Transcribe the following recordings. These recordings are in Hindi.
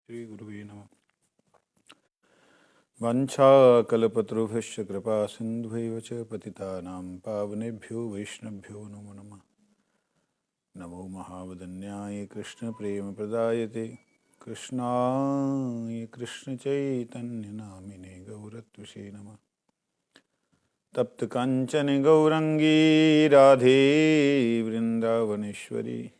श्री गुरुवे नमः। वंशाकल्पतरुभ्यश्च कृपा सिन्धुभैव च पतितानां पावनेभ्यो वैष्णवभ्यो नमो नमः। नमो महावदन्याय कृष्णप्रेमप्रदायते कृष्णाय कृष्णचैतन्यनामिने गौरत्विषे नमः। तप्तकाञ्चन गौरङ्गी राधे वृन्दावनेश्वरी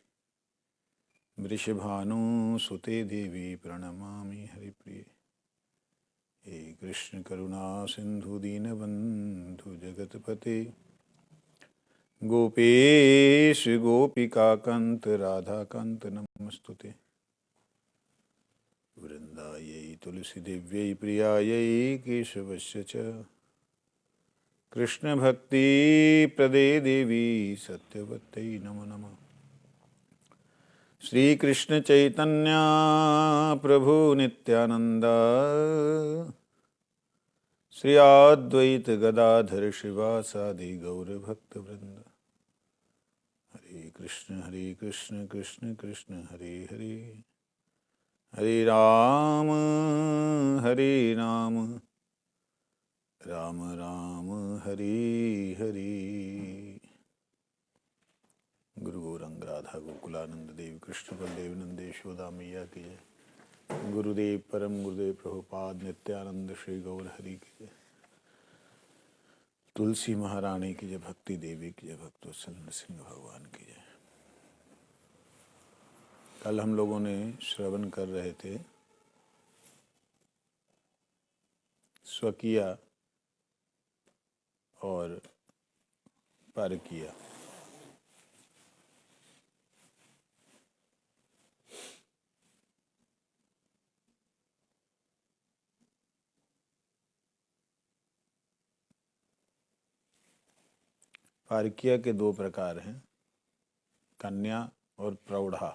वृषभानुसुते देवी प्रणमामि हरिप्रिये। हे कृष्ण करुणा सिंधु दीनबंधु जगतपते गोपेश गोपिकाकांत राधाकांत नमस्तुते। वृंदायै तुलसीदेव्यै प्रियायै केशवस्य च कृष्णभक्तिप्रदे देवी सत्यवत्यै नमो नमः। श्रीकृष्ण चैतन्य प्रभु नित्यानंद श्री अद्वैत गदाधर शिवासादि गौरभक्तवृंद। हरे कृष्ण कृष्ण कृष्ण हरे हरे, हरे राम राम राम हरे हरे। गुरु गौरंग राधा गोकुलानंद देव कृष्ण बलदेव नंद यशोदा मैया की जय। गुरुदेव परम गुरुदेव प्रभुपाद नित्यानंद श्री गौर हरि की जय। तुलसी महारानी की जय, भक्ति देवी की जय, भक्तवत्सल नृसिंह भगवान की जय। कल हम लोगों ने श्रवण कर रहे थे स्वकीय और परकीय। पारकीय के दो प्रकार हैं, कन्या और प्रौढ़ा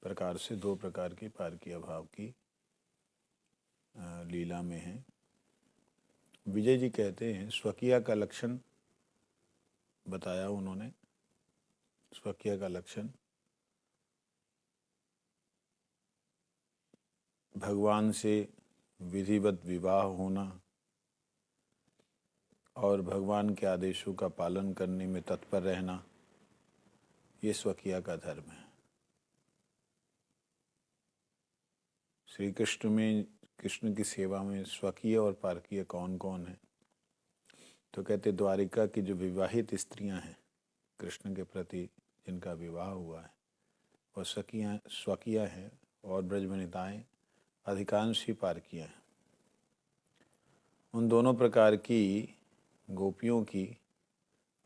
प्रकार से दो प्रकार की पारकीय भाव की लीला में है। विजय जी कहते हैं स्वकीय का लक्षण बताया उन्होंने। स्वकीय का लक्षण भगवान से विधिवत विवाह होना और भगवान के आदेशों का पालन करने में तत्पर रहना, ये स्वकीय का धर्म है। श्री कृष्ण में, कृष्ण की सेवा में स्वकीय और पारकीय कौन कौन है? तो कहते द्वारिका की जो विवाहित स्त्रियां हैं कृष्ण के प्रति जिनका विवाह हुआ है वह स्वकीय हैं, और ब्रजवनिताएं अधिकांश ही पारकीय हैं। उन दोनों प्रकार की गोपियों की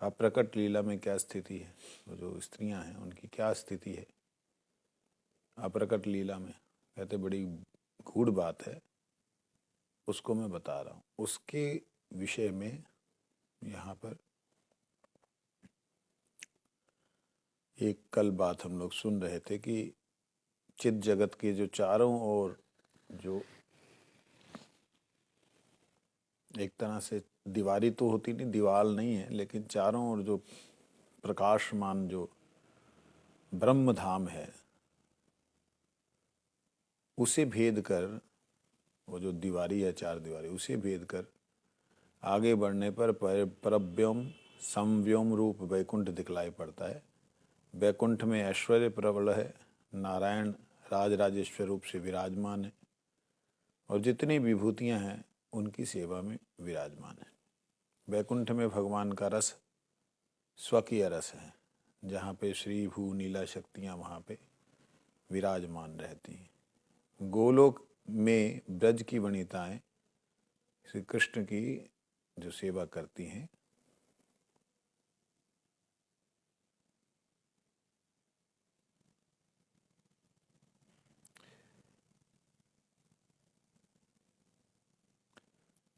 अप्रकट लीला में क्या स्थिति है, वो जो स्त्रियां हैं उनकी क्या स्थिति है अप्रकट लीला में, कहते बड़ी गूढ़ बात है, उसको मैं बता रहा हूँ। उसके विषय में यहाँ पर एक कल बात हम लोग सुन रहे थे कि चित जगत के जो चारों ओर जो एक तरह से दीवारी तो होती नहीं, दीवाल नहीं है, लेकिन चारों ओर जो प्रकाशमान जो ब्रह्म धाम है उसे भेद कर, वो जो दीवारी है चार दीवारी, उसे भेद कर आगे बढ़ने पर परव्योम समव्योम रूप वैकुंठ दिखलाई पड़ता है। वैकुंठ में ऐश्वर्य प्रबल है, नारायण राज राजेश्वर रूप से विराजमान है और जितनी विभूतियां हैं उनकी सेवा में विराजमान है। वैकुंठ में भगवान का रस स्वकीय रस है, जहाँ पे श्री भू नीला शक्तियाँ वहाँ पे विराजमान रहती हैं। गोलोक में ब्रज की वनिताएं श्री कृष्ण की जो सेवा करती हैं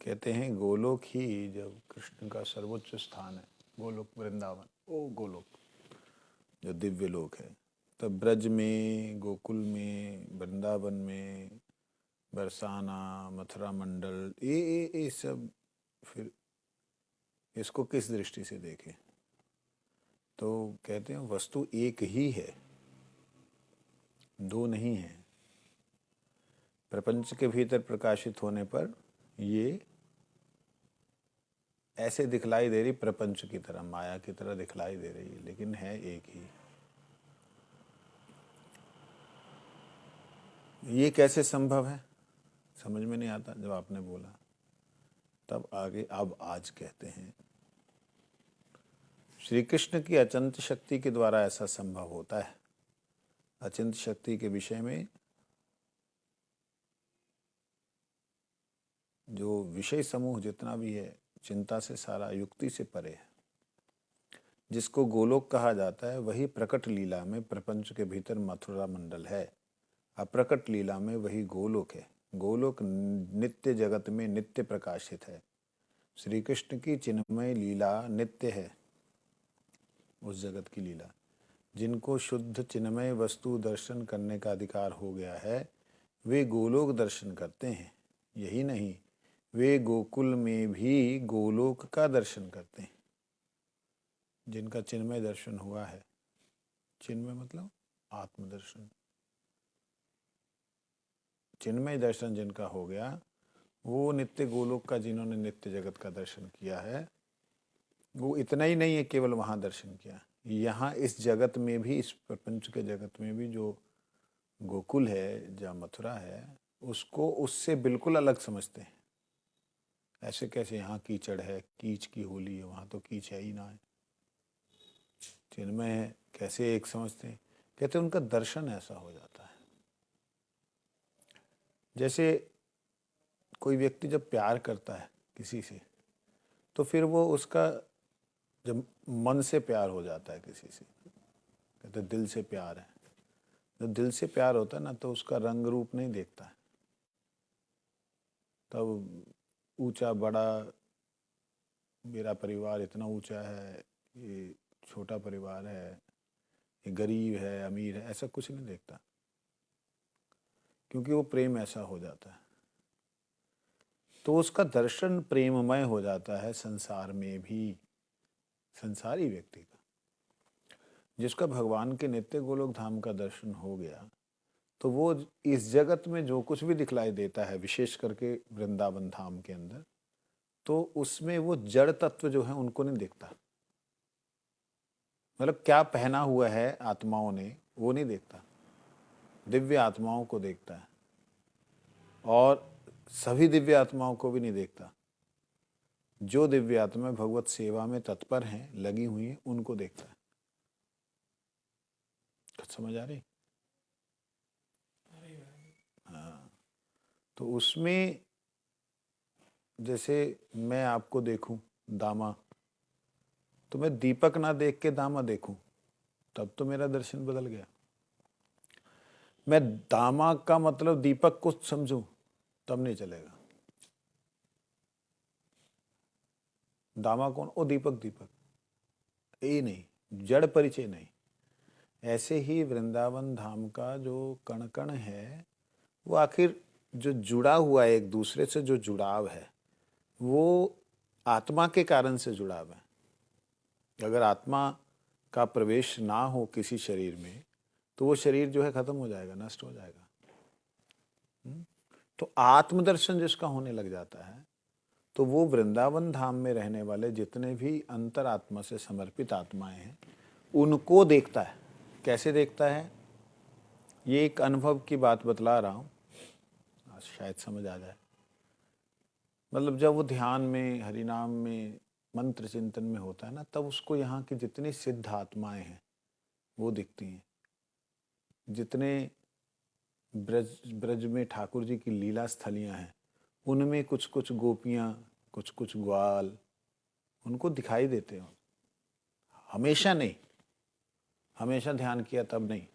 कहते हैं गोलोक ही जब कृष्ण का सर्वोच्च स्थान है, गोलोक वृंदावन, ओ गोलोक जो दिव्य लोक है, तब ब्रज में, गोकुल में, वृंदावन में, बरसाना, मथुरा मंडल, ये सब फिर इसको किस दृष्टि से देखें? तो कहते हैं वस्तु एक ही है, दो नहीं है। प्रपंच के भीतर प्रकाशित होने पर ये ऐसे दिखलाई दे रही, प्रपंच की तरह, माया की तरह दिखलाई दे रही है, लेकिन है एक ही। ये कैसे संभव है समझ में नहीं आता। जब आपने बोला तब आगे अब आज कहते हैं श्री कृष्ण की अचिंत्य शक्ति के द्वारा ऐसा संभव होता है। अचिंत्य शक्ति के विषय में जो विषय समूह जितना भी है, चिंता से सारा, युक्ति से परे है। जिसको गोलोक कहा जाता है वही प्रकट लीला में प्रपंच के भीतर मथुरा मंडल है। अप्रकट लीला में वही गोलोक है। गोलोक नित्य जगत में नित्य प्रकाशित है। श्री कृष्ण की चिन्मय लीला नित्य है। उस जगत की लीला, जिनको शुद्ध चिन्मय वस्तु दर्शन करने का अधिकार हो गया है, वे गोलोक दर्शन करते हैं। यही नहीं, वे गोकुल में भी गोलोक का दर्शन करते हैं। जिनका चिन्मय दर्शन हुआ है, चिन्मय मतलब आत्मदर्शन, चिन्मय दर्शन जिनका हो गया, वो नित्य गोलोक का, जिन्होंने नित्य जगत का दर्शन किया है, वो इतना ही नहीं है केवल वहाँ दर्शन किया, यहाँ इस जगत में भी, इस प्रपंच के जगत में भी जो गोकुल है, जहाँ मथुरा है, उसको उससे बिल्कुल अलग समझते हैं। ऐसे कैसे यहाँ कीचड़ है, कीच की होली है, वहाँ तो कीच है ही ना है। चिन्मय है, कैसे एक समझते हैं? कहते हैं उनका दर्शन ऐसा हो जाता है। जैसे कोई व्यक्ति जब प्यार करता है किसी से, तो फिर वो उसका जब मन से प्यार हो जाता है किसी से, कहते दिल से प्यार है। जब दिल से प्यार होता है ना, तो उसका रंग रूप नहीं देखता है। तब ऊंचा बड़ा, मेरा परिवार इतना ऊंचा है, ये छोटा परिवार है, ये गरीब है, अमीर है, ऐसा कुछ नहीं देखता, क्योंकि वो प्रेम ऐसा हो जाता है। तो उसका दर्शन प्रेममय हो जाता है संसार में भी, संसारी व्यक्ति का। जिसका भगवान के नित्य गोलोक धाम का दर्शन हो गया, तो वो इस जगत में जो कुछ भी दिखलाई देता है, विशेष करके वृंदावन धाम के अंदर, तो उसमें वो जड़ तत्व जो है उनको नहीं देखता। मतलब क्या पहना हुआ है आत्माओं ने, वो नहीं देखता, दिव्य आत्माओं को देखता है। और सभी दिव्य आत्माओं को भी नहीं देखता, जो दिव्य आत्मा भगवत सेवा में तत्पर हैं, लगी हुई हैं, उनको देखता है। कुछ समझ आ रही? हाँ, तो उसमें जैसे मैं आपको देखूं दामा, तो मैं दीपक ना देख के दामा देखूं, तब तो मेरा दर्शन बदल गया। मैं दामा का मतलब दीपक को समझूं, तब नहीं चलेगा। दामा कौन? ओ दीपक, दीपक ये नहीं, जड़ परिचय नहीं। ऐसे ही वृंदावन धाम का जो कण कण है, वो आखिर जो जुड़ा हुआ है, एक दूसरे से जो जुड़ाव है, वो आत्मा के कारण से जुड़ाव है। अगर आत्मा का प्रवेश ना हो किसी शरीर में, तो वो शरीर जो है खत्म हो जाएगा, नष्ट हो जाएगा। तो आत्मदर्शन जिसका होने लग जाता है, तो वो वृंदावन धाम में रहने वाले जितने भी अंतरात्मा से समर्पित आत्माएं हैं, उनको देखता है। कैसे देखता है? ये एक अनुभव की बात बतला रहा हूँ, शायद समझ आ जाए। मतलब जब वो ध्यान में, हरिनाम में, मंत्र चिंतन में होता है ना, तब उसको यहाँ की जितनी सिद्ध आत्माएं हैं वो दिखती हैं। जितने ब्रज में ठाकुर जी की लीला स्थलियाँ हैं, उनमें कुछ कुछ गोपियाँ, कुछ कुछ ग्वाल, उनको दिखाई देते हो। हमेशा नहीं, हमेशा ध्यान किया तब नहीं।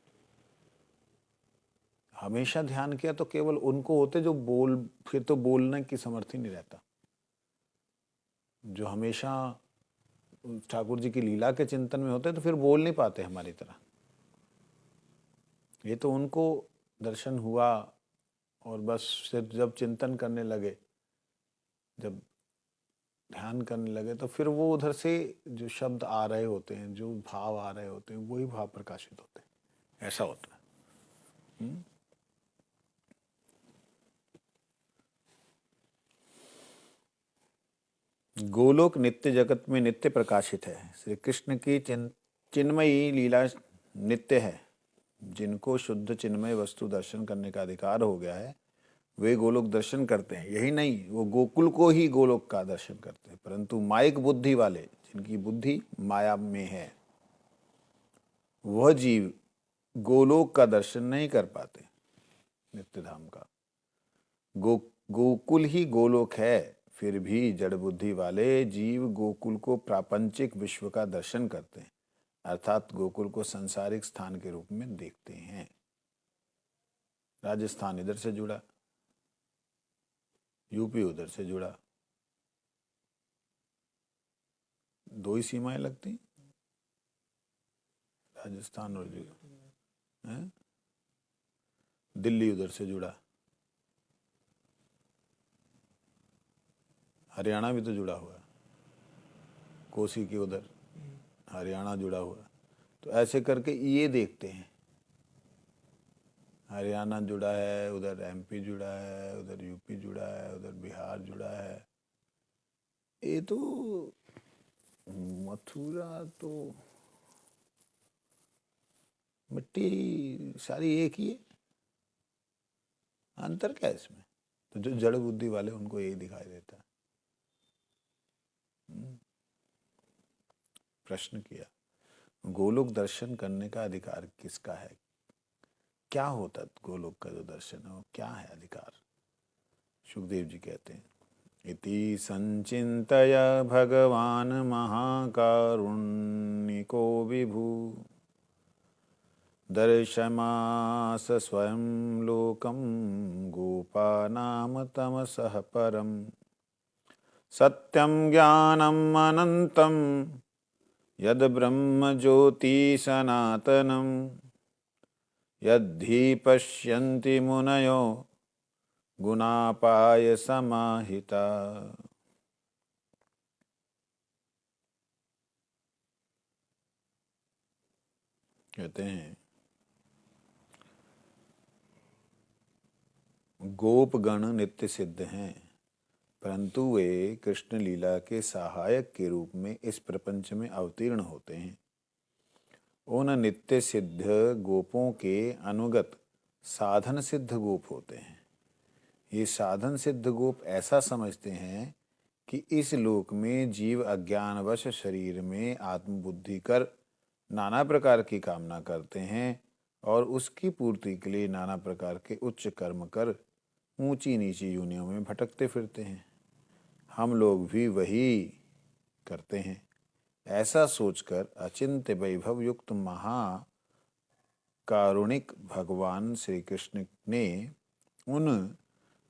हमेशा ध्यान किया तो केवल उनको होते जो बोल, फिर तो बोलने की समर्थ ही नहीं रहता। जो हमेशा ठाकुर जी की लीला के चिंतन में होते तो फिर बोल नहीं पाते हमारी तरह। ये तो उनको दर्शन हुआ और बस सिर्फ जब चिंतन करने लगे, जब ध्यान करने लगे, तो फिर वो उधर से जो शब्द आ रहे होते हैं, जो भाव आ रहे होते हैं, वही भाव प्रकाशित होते हैं। ऐसा होता है। गोलोक नित्य जगत में नित्य प्रकाशित है। श्री कृष्ण की चिन्मयी लीला नित्य है। जिनको शुद्ध चिन्मय वस्तु दर्शन करने का अधिकार हो गया है वे गोलोक दर्शन करते हैं। यही नहीं, वो गोकुल को ही गोलोक का दर्शन करते हैं। परंतु माइक बुद्धि वाले, जिनकी बुद्धि माया में है, वह जीव गोलोक का दर्शन नहीं कर पाते। नित्य धाम का गोकुल ही गोलोक है। फिर भी जड़ बुद्धि वाले जीव गोकुल को प्रापंचिक विश्व का दर्शन करते हैं, अर्थात गोकुल को सांसारिक स्थान के रूप में देखते हैं। राजस्थान इधर से जुड़ा, यूपी उधर से जुड़ा, दो ही सीमाएं लगती, राजस्थान और हैं? दिल्ली उधर से जुड़ा, हरियाणा भी तो जुड़ा हुआ है, कोसी के उधर हरियाणा जुड़ा हुआ है। तो ऐसे करके ये देखते हैं, हरियाणा जुड़ा है, उधर एमपी जुड़ा है, उधर यूपी जुड़ा है, उधर बिहार जुड़ा है। ये तो मथुरा तो मिट्टी सारी एक ही है, अंतर क्या है इसमें? तो जो जड़ बुद्धि वाले उनको यही दिखाई देता है। प्रश्न किया, गोलोक दर्शन करने का अधिकार किसका है? क्या होता गोलोक का जो दर्शन है, वो क्या है अधिकार? सुखदेव जी कहते हैं, इति संचिन्तय भगवान महाकारुण्यको विभु दर्शमास स्वयं लोकं गोपानां तमसः परम् सत्यं ज्ञानम् अनन्तं यद् ब्रह्म ज्योति सनातनं यद्धि पश्यन्ति मुनयो गुणापाय समाहिता। कहते हैं, गोपगण नित्य सिद्ध हैं, परंतु वे कृष्ण लीला के सहायक के रूप में इस प्रपंच में अवतीर्ण होते हैं। उन नित्य सिद्ध गोपों के अनुगत साधन सिद्ध गोप होते हैं। ये साधन सिद्ध गोप ऐसा समझते हैं कि इस लोक में जीव अज्ञानवश शरीर में आत्मबुद्धि कर नाना प्रकार की कामना करते हैं और उसकी पूर्ति के लिए नाना प्रकार के उच्च कर्म कर ऊंची नीची योनियों में भटकते फिरते हैं। हम लोग भी वही करते हैं। ऐसा सोचकर अचिंत्य वैभव युक्त महाकारुणिक भगवान श्री कृष्ण ने उन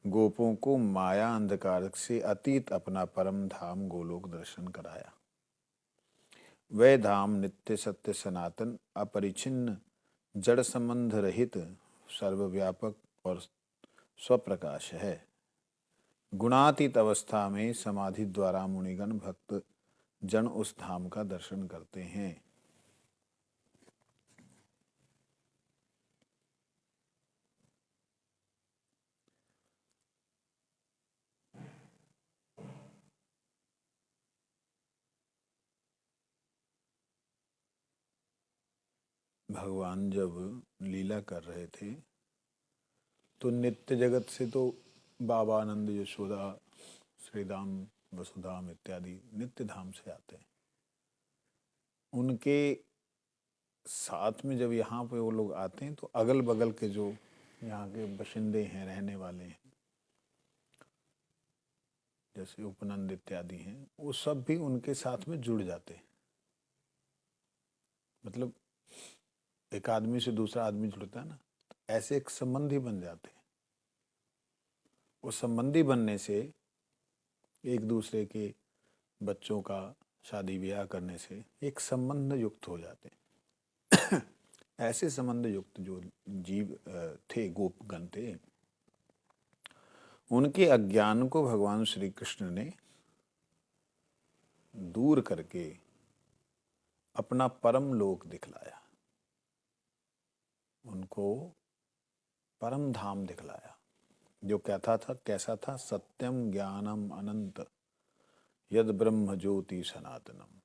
गोपों को माया अंधकार से अतीत अपना परम धाम गोलोक दर्शन कराया। वह धाम नित्य सत्य सनातन अपरिछिन्न जड़ संबंध रहित सर्वव्यापक और स्वप्रकाश है। गुणातीत अवस्था में समाधि द्वारा मुनिगण भक्त जन उस धाम का दर्शन करते हैं। भगवान जब लीला कर रहे थे तो नित्य जगत से तो बाबा आनंद यशोदा श्रीधाम वसुधाम इत्यादि नित्य धाम से आते हैं। उनके साथ में जब यहाँ पे वो लोग आते हैं तो अगल बगल के जो यहाँ के बशिंदे हैं, रहने वाले हैं, जैसे उपनंद इत्यादि हैं, वो सब भी उनके साथ में जुड़ जाते हैं। मतलब एक आदमी से दूसरा आदमी जुड़ता है ना, ऐसे एक संबंधी बन जाते हैं। वो संबंधी बनने से एक दूसरे के बच्चों का शादी ब्याह करने से एक संबंध युक्त हो जाते हैं। ऐसे संबंध युक्त जो जीव थे, गोपगण थे, उनके अज्ञान को भगवान श्री कृष्ण ने दूर करके अपना परम लोक दिखलाया, उनको परम धाम दिखलाया, जो कहता था कैसा था, सत्यम ज्ञानम अनंत, यद ब्रह्म ज्योति सनातनम,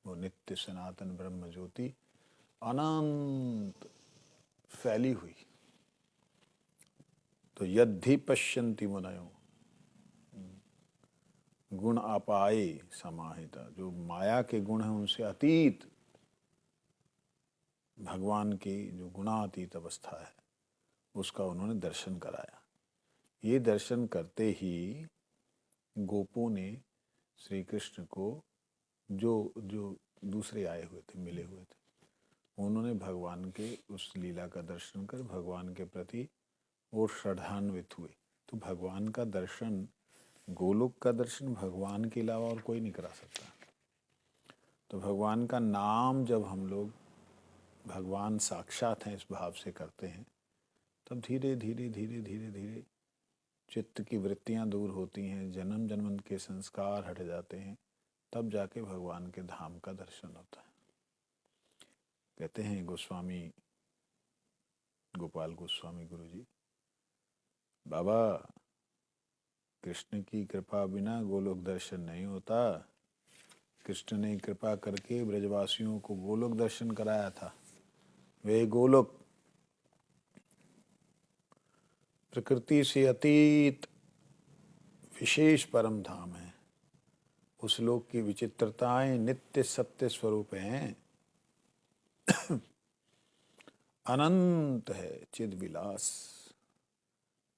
वो नित्य सनातन ब्रह्म ज्योति अनंत फैली हुई। तो यद्धि पश्यन्ति मुनयो गुण अपाए समाहिता, जो माया के गुण हैं उनसे अतीत भगवान की जो गुणातीत अवस्था है उसका उन्होंने दर्शन कराया। ये दर्शन करते ही गोपों ने श्री कृष्ण को, जो जो दूसरे आए हुए थे, मिले हुए थे, उन्होंने भगवान के उस लीला का दर्शन कर भगवान के प्रति और श्रद्धान्वित हुए। तो भगवान का दर्शन, गोलोक का दर्शन भगवान के अलावा और कोई नहीं करा सकता। तो भगवान का नाम जब हम लोग भगवान साक्षात हैं इस भाव से करते हैं, तब धीरे धीरे धीरे धीरे धीरे चित्त की वृत्तियां दूर होती हैं, जन्म जन्म के संस्कार हट जाते हैं, तब जाके भगवान के धाम का दर्शन होता है। कहते हैं गोस्वामी गोपाल गोस्वामी गुरु जी, बाबा कृष्ण की कृपा बिना गोलोक दर्शन नहीं होता। कृष्ण ने कृपा करके ब्रजवासियों को गोलोक दर्शन कराया था। वे गोलोक प्रकृति से अतीत विशेष परम धाम है। उस लोक की विचित्रताएं नित्य सत्य स्वरूप हैं। अनंत है चिद विलास,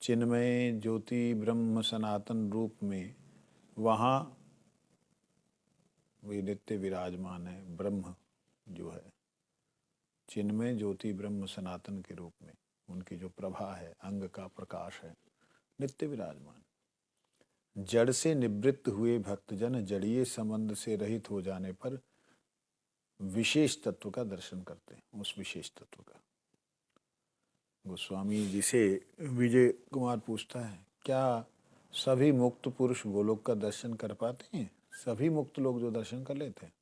चिन्मय ज्योति ब्रह्म सनातन रूप में वहाँ वे नित्य विराजमान है। ब्रह्म जो है चिन्मय ज्योति ब्रह्म सनातन के रूप में, उनकी जो प्रभा है, अंग का प्रकाश है, नित्य विराजमान। जड़ से निवृत्त हुए भक्तजन जड़ीय संबंध से रहित हो जाने पर विशेष तत्व का दर्शन करते हैं। उस विशेष तत्व का गोस्वामी जी से विजय कुमार पूछता है, क्या सभी मुक्त पुरुष गोलोक का दर्शन कर पाते हैं? सभी मुक्त लोग जो दर्शन कर लेते हैं?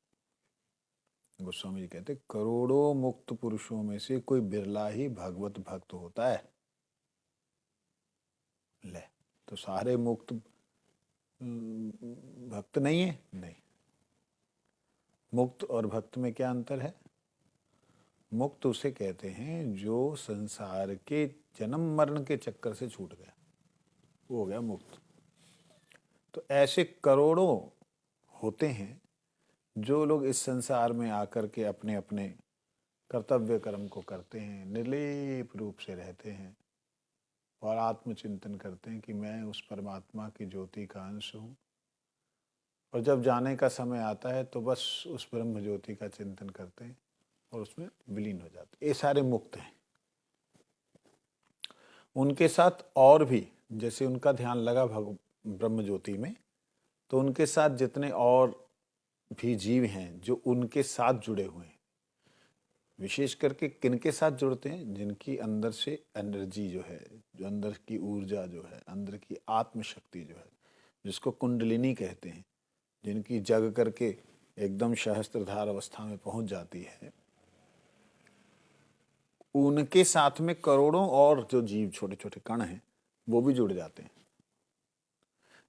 गोस्वामी जी कहते, करोड़ों मुक्त पुरुषों में से कोई बिरला ही भगवत भक्त होता है। ले, तो सारे मुक्त भक्त नहीं है? नहीं। मुक्त और भक्त में क्या अंतर है? मुक्त उसे कहते हैं जो संसार के जन्म मरण के चक्कर से छूट गया, वो हो गया मुक्त। तो ऐसे करोड़ों होते हैं जो लोग इस संसार में आकर के अपने अपने कर्तव्य कर्म को करते हैं, निर्लेप रूप से रहते हैं और आत्मचिंतन करते हैं कि मैं उस परमात्मा की ज्योति का अंश हूँ। और जब जाने का समय आता है तो बस उस ब्रह्म ज्योति का चिंतन करते हैं और उसमें विलीन हो जाते हैं। ये सारे मुक्त हैं। उनके साथ और भी, जैसे उनका ध्यान लगा ब्रह्म ज्योति में, तो उनके साथ जितने और भी जीव हैं जो उनके साथ जुड़े हुए हैं, विशेष करके किनके साथ जुड़ते हैं? जिनकी अंदर से एनर्जी जो है, जो अंदर की ऊर्जा जो है, अंदर की आत्मशक्ति जो है, जिसको कुंडलिनी कहते हैं, जिनकी जग करके एकदम सहस्त्रधार अवस्था में पहुंच जाती है, उनके साथ में करोड़ों और जो जीव छोटे छोटे कण हैं वो भी जुड़ जाते हैं।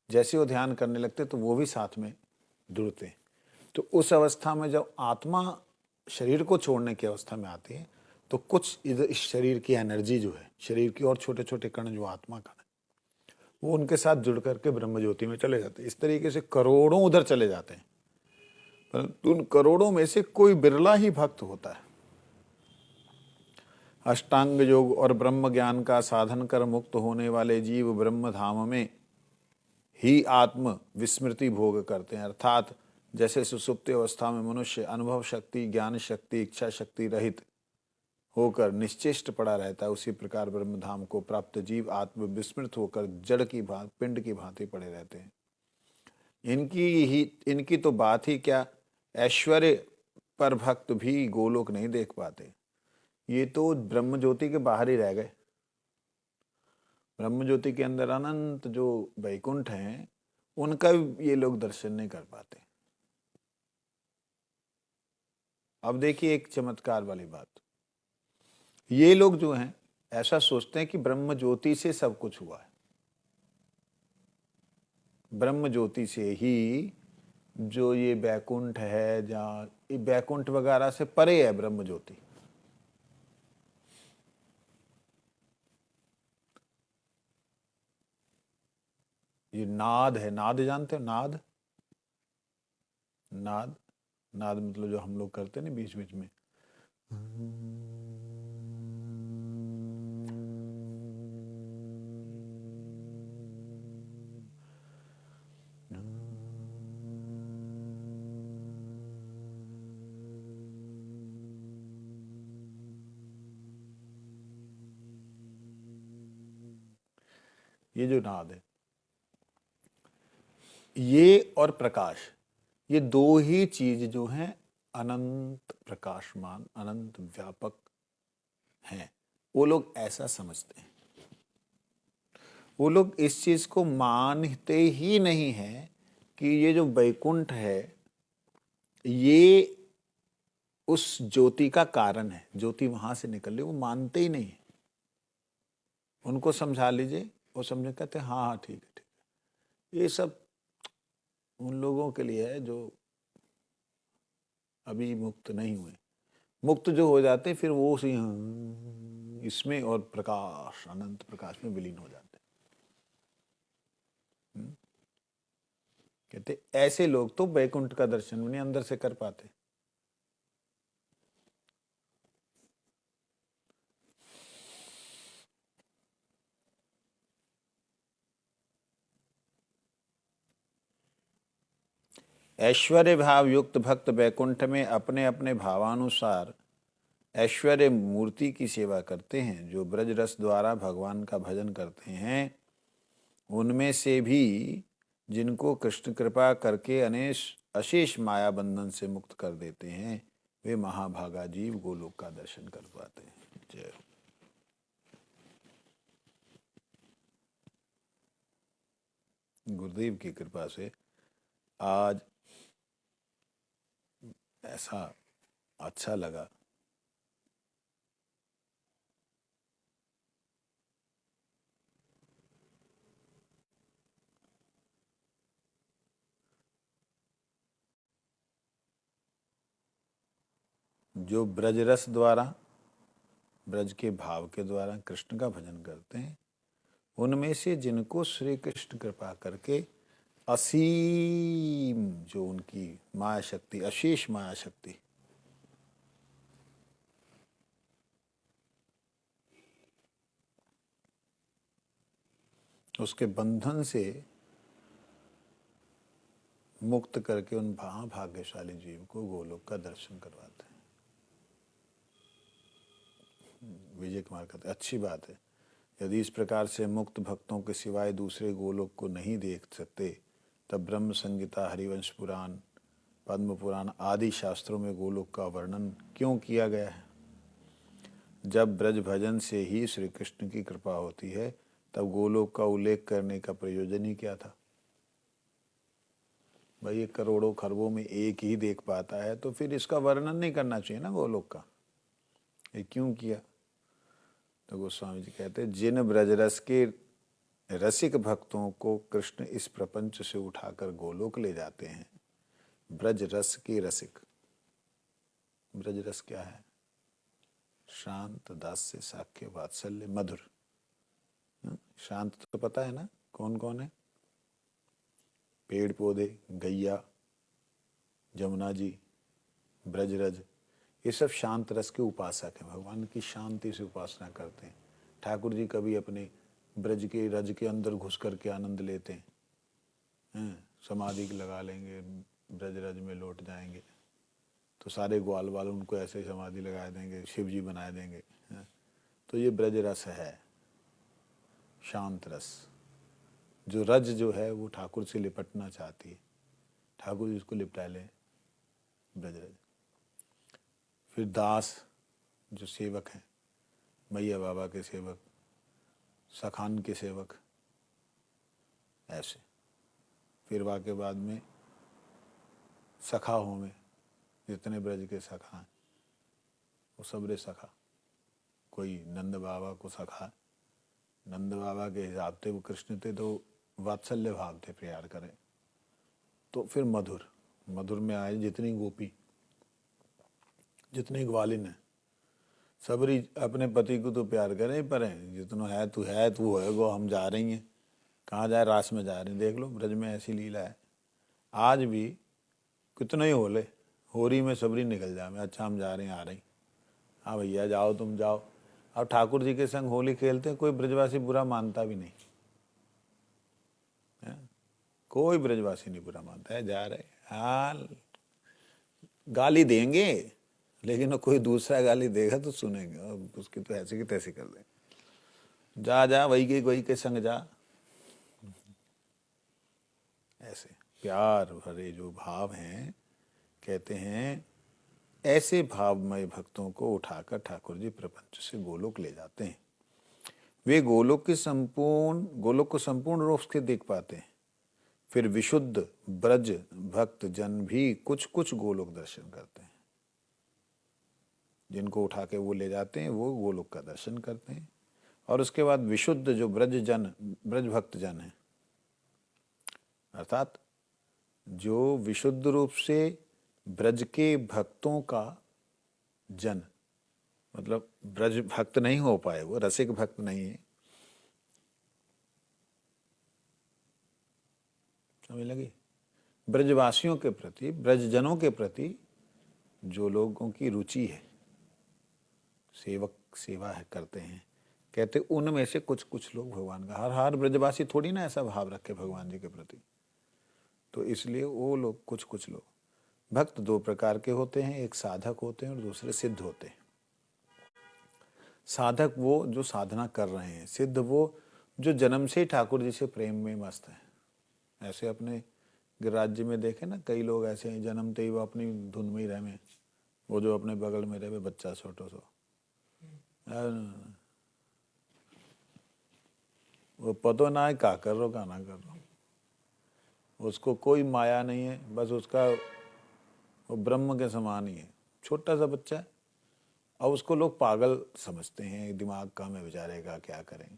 जैसे वो ध्यान करने लगते तो वो भी साथ में जुड़ते हैं। तो उस अवस्था में जब आत्मा शरीर को छोड़ने की अवस्था में आती है तो कुछ इधर इस शरीर की एनर्जी जो है, शरीर की और छोटे छोटे कण जो आत्मा कण है, वो उनके साथ जुड़ करके ब्रह्म ज्योति में चले जाते हैं। इस तरीके से करोड़ों उधर चले जाते हैं, परंतु उन करोड़ों में से कोई बिरला ही भक्त होता है। अष्टांग योग और ब्रह्म ज्ञान का साधन कर मुक्त होने वाले जीव ब्रह्म धाम में ही आत्म विस्मृति भोग करते हैं। अर्थात जैसे सुसुप्ति अवस्था में मनुष्य अनुभव शक्ति, ज्ञान शक्ति, इच्छा शक्ति रहित होकर निश्चेष्ट पड़ा रहता है, उसी प्रकार ब्रह्म धाम को प्राप्त जीव आत्म विस्मृत होकर जड़ की भांति, पिंड की भांति पड़े रहते हैं। इनकी तो बात ही क्या, ऐश्वर्य पर भक्त भी गोलोक नहीं देख पाते। ये तो ब्रह्म ज्योति के बाहर ही रह गए। ब्रह्म ज्योति के अंदर अनंत जो वैकुंठ हैं, उनका ये लोग दर्शन नहीं कर पाते। अब देखिए एक चमत्कार वाली बात, ये लोग जो हैं ऐसा सोचते हैं कि ब्रह्म ज्योति से सब कुछ हुआ है। ब्रह्म ज्योति से ही जो ये बैकुंठ है, जहाँ ये बैकुंठ वगैरह से परे है ब्रह्म ज्योति। ये नाद है, नाद जानते हो? नाद, नाद, नाद मतलब जो हम लोग करते हैं ना बीच बीच में, ये जो नाद है, ये और प्रकाश, ये दो ही चीज जो हैं अनंत प्रकाशमान, अनंत व्यापक हैं। वो लोग ऐसा समझते हैं, वो लोग इस चीज को मानते ही नहीं है कि ये जो वैकुंठ है ये उस ज्योति का कारण है, ज्योति वहां से निकल रही, वो मानते ही नहीं है। उनको समझा लीजिए, वो समझे कहते हैं हाँ हाँ ठीक है ठीक है। ये सब उन लोगों के लिए है जो अभी मुक्त नहीं हुए। मुक्त जो हो जाते फिर वो उसी इसमें और प्रकाश, अनंत प्रकाश में विलीन हो जाते। कहते ऐसे लोग तो वैकुंठ का दर्शन भी नहीं अंदर से कर पाते। ऐश्वर्य भाव युक्त भक्त वैकुंठ में अपने अपने भावानुसार ऐश्वर्य मूर्ति की सेवा करते हैं। जो ब्रज रस द्वारा भगवान का भजन करते हैं उनमें से भी जिनको कृष्ण कृपा करके अशेष माया बंधन से मुक्त कर देते हैं, वे महाभागा जीव गोलोक का दर्शन कर पाते हैं। जय। गुरुदेव की कृपा से आज ऐसा अच्छा लगा। जो ब्रज रस द्वारा, ब्रज के भाव के द्वारा कृष्ण का भजन करते हैं उनमें से जिनको श्री कृष्ण कृपा करके असीम जो उनकी माया शक्ति, अशेष माया शक्ति, उसके बंधन से मुक्त करके उन भाग्यशाली जीव को गोलोक का दर्शन करवाते हैं। विजय कुमार कहते अच्छी बात है, यदि इस प्रकार से मुक्त भक्तों के सिवाय दूसरे गोलोक को नहीं देख सकते तब ब्रह्म संहिता, हरिवंश पुराण, पद्म पुराण आदि शास्त्रों में गोलोक का वर्णन क्यों किया गया है? जब ब्रज भजन से ही श्री कृष्ण की कृपा होती है तब गोलोक का उल्लेख करने का प्रयोजन ही क्या था? भाई ये करोड़ों खरबों में एक ही देख पाता है तो फिर इसका वर्णन नहीं करना चाहिए ना गोलोक का, ये क्यों किया? तो गोस्वामी जी कहते हैं जिन ब्रजरस के रसिक भक्तों को कृष्ण इस प्रपंच से उठाकर गोलोक ले जाते हैं। ब्रज रस के रसिक, ब्रज रस क्या है? शांत, दास्य, साक्ष्य, वात्सल्य, मधुर। शांत तो पता है ना कौन कौन है? पेड़ पौधे, गैया, जमुना जी, ब्रजरज, ये सब शांत रस के उपासक हैं, भगवान की शांति से उपासना करते हैं। ठाकुर जी कभी अपने ब्रज के रज के अंदर घुस करके आनंद लेते हैं, समाधि लगा लेंगे, ब्रज रज में लौट जाएंगे तो सारे ग्वाल वाल उनको ऐसे समाधि लगा देंगे, शिव जी बना देंगे। तो ये ब्रज रस है, शांत रस। जो रज जो है वो ठाकुर से लिपटना चाहती है, ठाकुर जी उसको लिपटा ले, ब्रज रज। फिर दास जो सेवक हैं, मैया बाबा के सेवक, सखान के सेवक, ऐसे। फिर वाके बाद में सखा हो में जितने ब्रज के सखा हैं वो सबरे सखा। कोई नंद बाबा को सखा, नंद बाबा के हिसाब से वो कृष्ण थे तो वात्सल्य भाव थे, प्यार करें। तो फिर मधुर, मधुर में आए जितनी गोपी, जितनी ग्वालिन है, सबरी अपने पति को तो प्यार करें, पर जितना है तू है गो, हम जा रही हैं, कहाँ जाए, रास में जा रहे हैं। देख लो ब्रज में ऐसी लीला है। आज भी कितना ही होले, होरी में सबरी निकल जाए, अच्छा हम जा रहे हैं, आ रही, हाँ भैया जाओ, तुम जाओ। अब ठाकुर जी के संग होली खेलते हैं, कोई ब्रजवासी बुरा मानता भी नहीं है, कोई ब्रजवासी नहीं बुरा मानता है, जा रहे हाँ, गाली देंगे लेकिन कोई दूसरा गाली देगा तो सुनेंगे, और उसकी तो ऐसे की तैसे कर देंगे, जा जा वही के संग जा। ऐसे प्यार भरे जो भाव हैं, कहते हैं ऐसे भावमय भक्तों को उठाकर ठाकुर जी प्रपंच से गोलोक ले जाते हैं। वे गोलोक को संपूर्ण रूप से देख पाते हैं। फिर विशुद्ध ब्रज भक्त जन भी कुछ कुछ गोलोक दर्शन करते हैं। जिनको उठा के वो ले जाते हैं वो गोलोक का दर्शन करते हैं। और उसके बाद विशुद्ध जो ब्रज भक्त जन है, अर्थात जो विशुद्ध रूप से ब्रज के भक्तों का जन, मतलब ब्रज भक्त नहीं हो पाए, वो रसिक भक्त नहीं है, समझ लगी, ब्रजवासियों के प्रति, ब्रजजनों के प्रति जो लोगों की रुचि है, सेवा है करते हैं, कहते उनमें से कुछ कुछ लोग भगवान का, हर ब्रजवासी थोड़ी ना ऐसा भाव रखे भगवान जी के प्रति। तो इसलिए वो लोग, कुछ कुछ लोग भक्त दो प्रकार के होते हैं, एक साधक होते हैं और दूसरे सिद्ध होते हैं। साधक वो जो साधना कर रहे हैं, सिद्ध वो जो जन्म से ही ठाकुर जी से प्रेम में मस्त है। ऐसे अपने राज्य में देखे ना, कई लोग ऐसे हैं जन्मते ही वो अपनी धुन में ही रहे, वो जो अपने बगल में रहे बच्चा छोटो सो, वो पतो ना है का कर रो का ना कर रो, उसको कोई माया नहीं है, बस उसका वो ब्रह्म के समान ही है, छोटा सा बच्चा है। अब उसको लोग पागल समझते हैं, दिमाग कम है बेचारे का, क्या करें,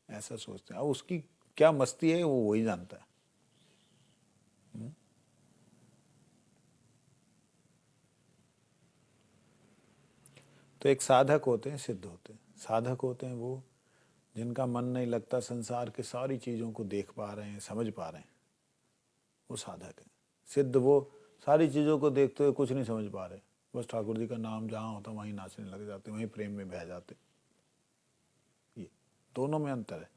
ऐसा सोचते हैं। अब उसकी क्या मस्ती है वो वही जानता है। तो एक साधक होते हैं, सिद्ध होते हैं। साधक होते हैं वो जिनका मन नहीं लगता, संसार के सारी चीज़ों को देख पा रहे हैं, समझ पा रहे हैं, वो साधक है। सिद्ध वो सारी चीज़ों को देखते हुए कुछ नहीं समझ पा रहे, बस ठाकुर जी का नाम जहाँ होता वहीं नाचने लग जाते, वहीं प्रेम में बह जाते। ये दोनों में अंतर है।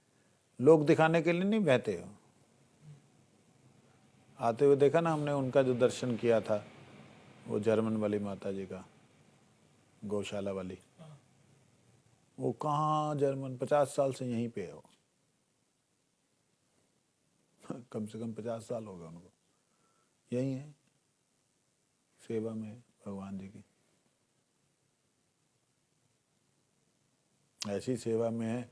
लोग दिखाने के लिए नहीं बहते हो, आते हुए देखा ना हमने उनका जो दर्शन किया था, वो जर्मन वाली माता जी का, गौशाला वाली, वो कहाँ जर्मन, 50 साल से यहीं पे है वो कम से कम 50 साल हो गए उनको, यही है सेवा में भगवान जी की। ऐसी सेवा में है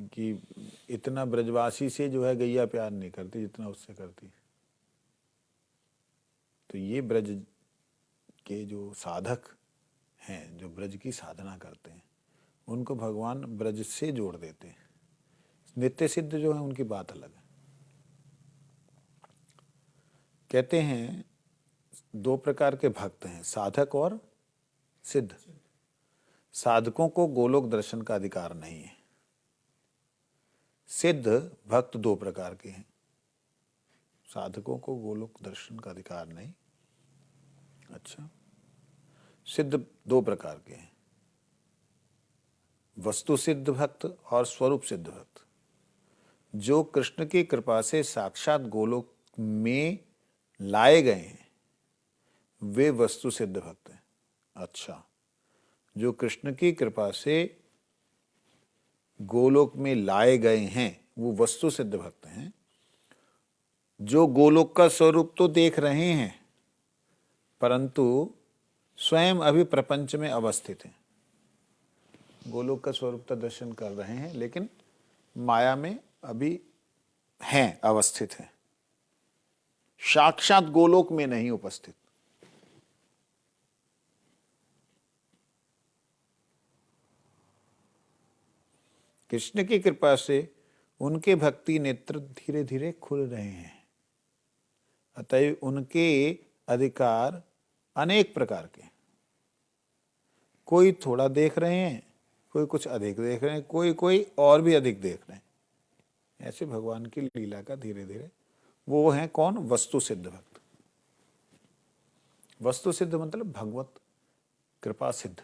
कि इतना ब्रजवासी से जो है गैया प्यार नहीं करती जितना उससे करती। तो ये ब्रज के जो साधक हैं, जो ब्रज की साधना करते हैं, उनको भगवान ब्रज से जोड़ देते हैं। नित्य सिद्ध जो है उनकी बात अलग है। कहते हैं दो प्रकार के भक्त हैं, साधक और सिद्ध। साधकों को गोलोक दर्शन का अधिकार नहीं है। सिद्ध भक्त दो प्रकार के हैं, साधकों को गोलोक दर्शन का अधिकार नहीं। अच्छा, सिद्ध दो प्रकार के हैं, वस्तु सिद्ध भक्त और स्वरूप सिद्ध भक्त। जो कृष्ण की कृपा से साक्षात गोलोक में लाए गए हैं वे वस्तु सिद्ध भक्त हैं। अच्छा, जो कृष्ण की कृपा से गोलोक में लाए गए हैं वो वस्तु सिद्ध भक्त हैं। जो गोलोक का स्वरूप तो देख रहे हैं परंतु स्वयं अभी प्रपंच में अवस्थित हैं। गोलोक का स्वरूप का दर्शन कर रहे हैं लेकिन माया में अभी हैं, अवस्थित हैं, साक्षात गोलोक में नहीं उपस्थित। कृष्ण की कृपा से उनके भक्ति नेत्र धीरे धीरे खुल रहे हैं। अतएव उनके अधिकार अनेक प्रकार के, कोई थोड़ा देख रहे हैं, कोई कुछ अधिक देख रहे हैं, कोई कोई और भी अधिक देख रहे हैं। ऐसे भगवान की लीला का धीरे धीरे, वो हैं कौन? वस्तु सिद्ध भक्त। वस्तु सिद्ध मतलब भगवत कृपा सिद्ध,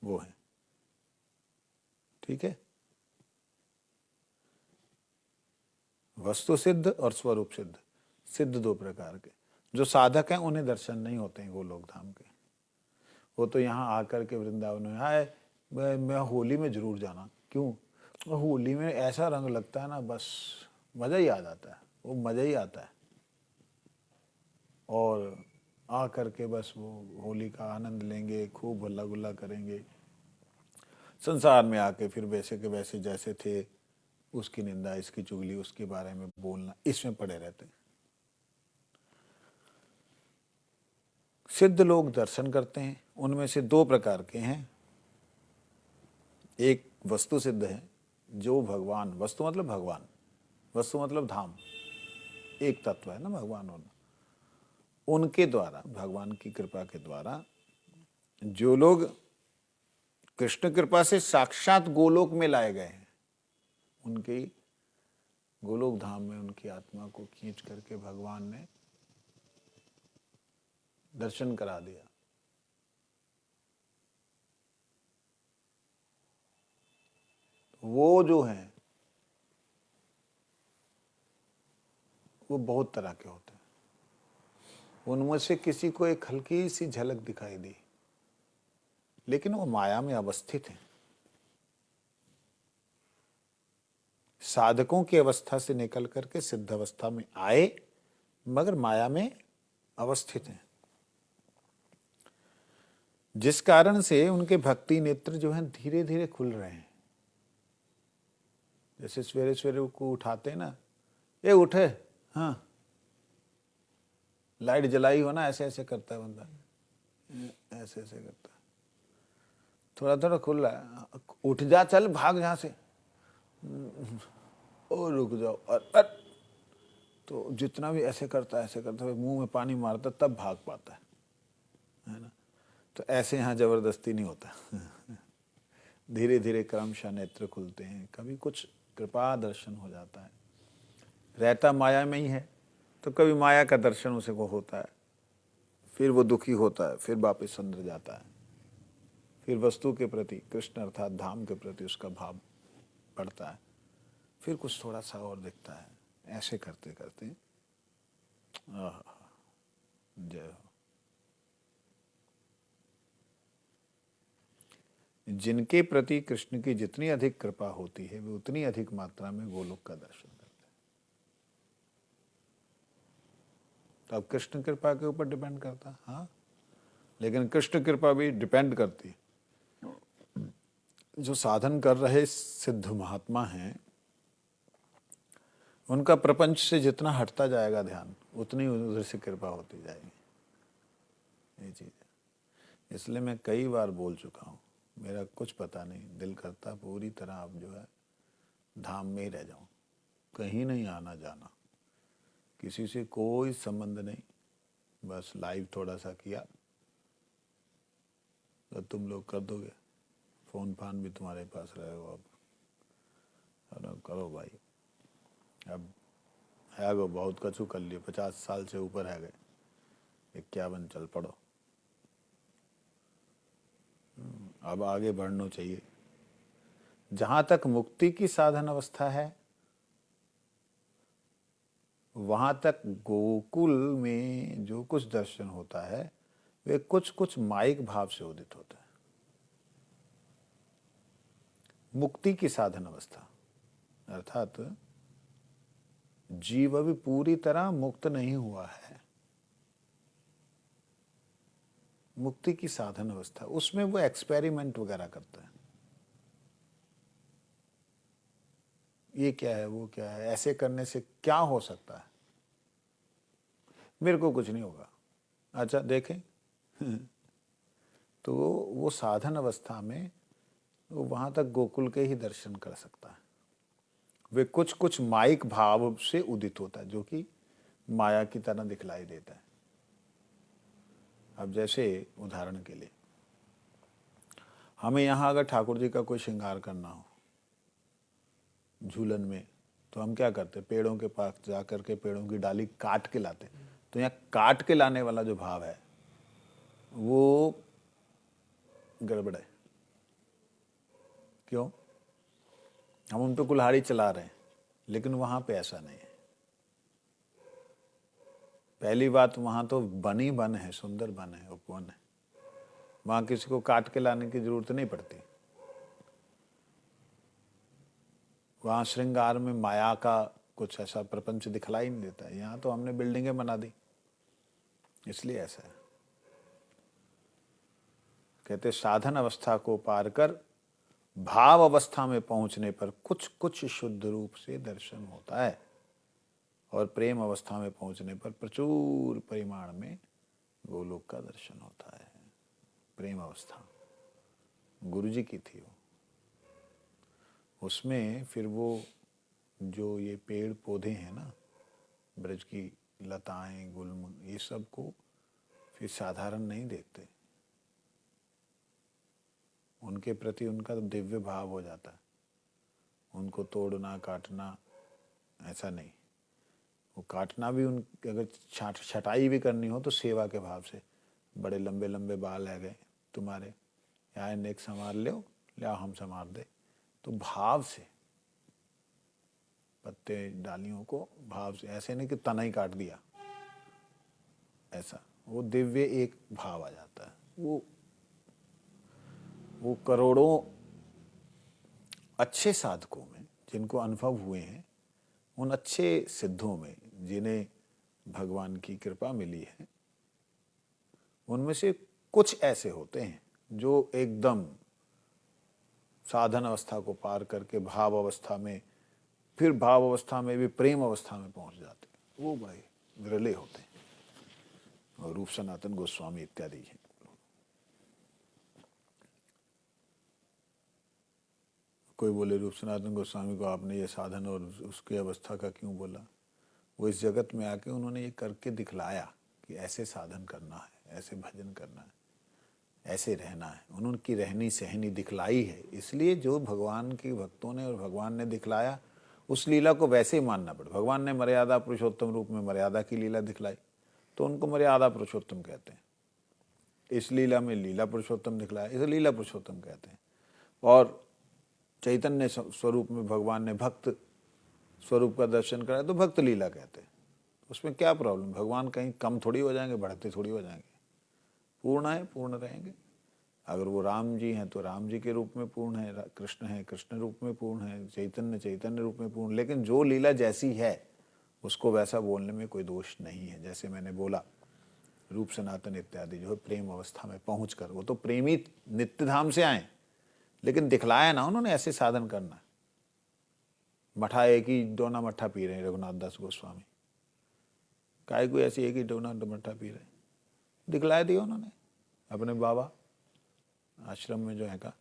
वो है। ठीक है, वस्तु सिद्ध और स्वरूप सिद्ध, सिद्ध दो प्रकार के। जो साधक हैं उन्हें दर्शन नहीं होते हैं गोलोक धाम के, वो तो यहाँ आकर के वृंदावन में आए, मैं होली में जरूर जाना। क्यों? होली में ऐसा रंग लगता है ना, बस मज़ा ही आ जाता है, वो मज़ा ही आता है। और आ करके बस वो होली का आनंद लेंगे, खूब हल्ला गुल्ला करेंगे। संसार में आके फिर वैसे के वैसे जैसे थे, उसकी निंदा, इसकी चुगली, उसके बारे में बोलना, इसमें पड़े रहते। सिद्ध लोग दर्शन करते हैं, उनमें से दो प्रकार के हैं। एक वस्तु सिद्ध है, जो भगवान, वस्तु मतलब भगवान, वस्तु मतलब धाम, एक तत्व है ना भगवान होना। उनके द्वारा, भगवान की कृपा के द्वारा, जो लोग कृष्ण कृपा से साक्षात गोलोक में लाए गए हैं, उनकी गोलोक धाम में उनकी आत्मा को खींच करके भगवान ने दर्शन करा दिया। वो जो हैं वो बहुत तरह के होते हैं। उनमें से किसी को एक हल्की सी झलक दिखाई दी, लेकिन वो माया में अवस्थित हैं। साधकों की अवस्था से निकल करके सिद्ध अवस्था में आए, मगर माया में अवस्थित हैं, जिस कारण से उनके भक्ति नेत्र जो हैं धीरे धीरे खुल रहे हैं। जैसे सवेरे सवेरे को उठाते हैं ना, ये उठे, हाँ लाइट जलाई हो ना, ऐसे ऐसे करता है बंदा, ऐसे ऐसे करता है, थोड़ा थोड़ा खुल रहा है, उठ जा, चल भाग यहाँ से, और रुक जाओ, और तो जितना भी ऐसे करता है, ऐसे करता है, मुंह में पानी मारता तब भाग पाता है ना। तो ऐसे यहाँ जबरदस्ती नहीं होता। धीरे धीरे क्रमशः नेत्र खुलते हैं, कभी कुछ कृपा दर्शन हो जाता है। रहता माया में ही है, तो कभी माया का दर्शन उसे को होता है, फिर वो दुखी होता है, फिर वापस अंदर जाता है, फिर वस्तु के प्रति, कृष्ण अर्थात धाम के प्रति उसका भाव बढ़ता है, फिर कुछ थोड़ा सा और दिखता है। ऐसे करते करते जय हो। जिनके प्रति कृष्ण की जितनी अधिक कृपा होती है, वे उतनी अधिक मात्रा में गोलोक का दर्शन करते हैं। तो अब कृष्ण कृपा के ऊपर डिपेंड करता है, हाँ, लेकिन कृष्ण कृपा भी डिपेंड करती है। जो साधन कर रहे सिद्ध महात्मा हैं, उनका प्रपंच से जितना हटता जाएगा ध्यान, उतनी उधर से कृपा होती जाएगी। ये चीज़ है। इसलिए मैं कई बार बोल चुका हूँ, मेरा कुछ पता नहीं, दिल करता पूरी तरह आप जो है धाम में ही रह जाऊँ, कहीं नहीं आना जाना, किसी से कोई संबंध नहीं, बस लाइव थोड़ा सा किया तो तुम लोग कर दोगे, फ़ोन फान भी तुम्हारे पास रहेगा। अब करो भाई, अब है गो बहुत कछु कर लिए, 50 साल से ऊपर है गए, 51 चल पड़ो, अब आगे बढ़ना चाहिए। जहाँ तक मुक्ति की साधन अवस्था है, वहाँ तक गोकुल में जो कुछ दर्शन होता है, वे कुछ कुछ माइक भाव से उदित होता है। मुक्ति की साधन अवस्था अर्थात जीव अभी पूरी तरह मुक्त नहीं हुआ है, मुक्ति की साधन अवस्था, उसमें वो एक्सपेरिमेंट वगैरह करता है। ये क्या है, वो क्या है, ऐसे करने से क्या हो सकता है, मेरे को कुछ नहीं होगा, अच्छा देखें। तो वो साधन अवस्था में वो वहाँ तक गोकुल के ही दर्शन कर सकता है। वे कुछ कुछ माइक भाव से उदित होता है, जो कि माया की तरह दिखलाई देता है। अब जैसे उदाहरण के लिए, हमें यहाँ अगर ठाकुर जी का कोई श्रृंगार करना हो झूलन में, तो हम क्या करते, पेड़ों के पास जा करके पेड़ों की डाली काट के लाते। तो यहाँ काट के लाने वाला जो भाव है वो गड़बड़ है। क्यों? हम उन पे कुल्हाड़ी चला रहे हैं, लेकिन वहां पे ऐसा नहीं है। पहली बात, वहां तो बन ही बन है, सुंदर बन है, उपवन है, वहां किसी को काट के लाने की जरूरत नहीं पड़ती। वहां श्रृंगार में माया का कुछ ऐसा प्रपंच दिखलाई नहीं देता है। यहाँ तो हमने बिल्डिंगें बना दी, इसलिए ऐसा है। कहते साधन अवस्था को पार कर भाव अवस्था में पहुंचने पर कुछ कुछ शुद्ध रूप से दर्शन होता है, और प्रेम अवस्था में पहुंचने पर प्रचुर परिमाण में गोलोक का दर्शन होता है। प्रेम अवस्था गुरु जी की थी वो। उसमें फिर वो जो ये पेड़ पौधे हैं ना, ब्रज की लताएं, गुलम, ये सब को फिर साधारण नहीं देखते। उनके प्रति उनका दिव्य भाव हो जाता है। उनको तोड़ना काटना ऐसा नहीं। वो काटना भी, उन अगर छटाई भी करनी हो तो सेवा के भाव से। बड़े लंबे लंबे बाल है गए तुम्हारे, या नेक संवार लो, या हम संवार दे, तो भाव से पत्ते डालियों को भाव से, ऐसे नहीं कि तना ही काट दिया, ऐसा। वो दिव्य एक भाव आ जाता है। वो करोड़ों अच्छे साधकों में जिनको अनुभव हुए हैं, उन अच्छे सिद्धों में जिन्हें भगवान की कृपा मिली है, उनमें से कुछ ऐसे होते हैं जो एकदम साधन अवस्था को पार करके भाव अवस्था में, फिर भाव अवस्था में भी प्रेम अवस्था में पहुंच जाते हैं। वो बड़े विरले होते हैं, और रूप सनातन गोस्वामी इत्यादि हैं। कोई बोले रूप सनातन गोस्वामी को आपने ये साधन और उसकी अवस्था का क्यों बोला? वो इस जगत में आके उन्होंने ये करके दिखलाया कि ऐसे साधन करना है, ऐसे भजन करना है, ऐसे रहना है। उनकी रहनी सहनी दिखलाई है। इसलिए जो भगवान के भक्तों ने और भगवान ने दिखलाया, उस लीला को वैसे ही मानना पड़े। भगवान ने मर्यादा पुरुषोत्तम रूप में मर्यादा की लीला दिखलाई, तो उनको मर्यादा पुरुषोत्तम कहते हैं। इस लीला में लीला पुरुषोत्तम दिखलाया, इसे लीला पुरुषोत्तम कहते हैं। और चैतन्य स्वरूप में भगवान ने भक्त स्वरूप का दर्शन कराया, तो भक्त लीला कहते हैं। उसमें क्या प्रॉब्लम? भगवान कहीं कम थोड़ी हो जाएंगे, बढ़ते थोड़ी हो जाएंगे। पूर्ण है, पूर्ण रहेंगे। अगर वो राम जी हैं तो राम जी के रूप में पूर्ण है, कृष्ण है कृष्ण रूप में पूर्ण है, चैतन्य चैतन्य रूप में पूर्ण। लेकिन जो लीला जैसी है उसको वैसा बोलने में कोई दोष नहीं है। जैसे मैंने बोला, रूप सनातन इत्यादि जो है प्रेम अवस्था में पहुँच कर, वो तो प्रेमी नित्य धाम से आए, लेकिन दिखलाया ना उन्होंने ऐसे साधन करना। मठा एक ही डोना मट्ठा पी रहे हैं रघुनाथ दास गोस्वामी, काय कोई ऐसी एक ही डोना मट्ठा पी रहे हैं, दिखलाया दिया उन्होंने अपने बाबा आश्रम में जो है का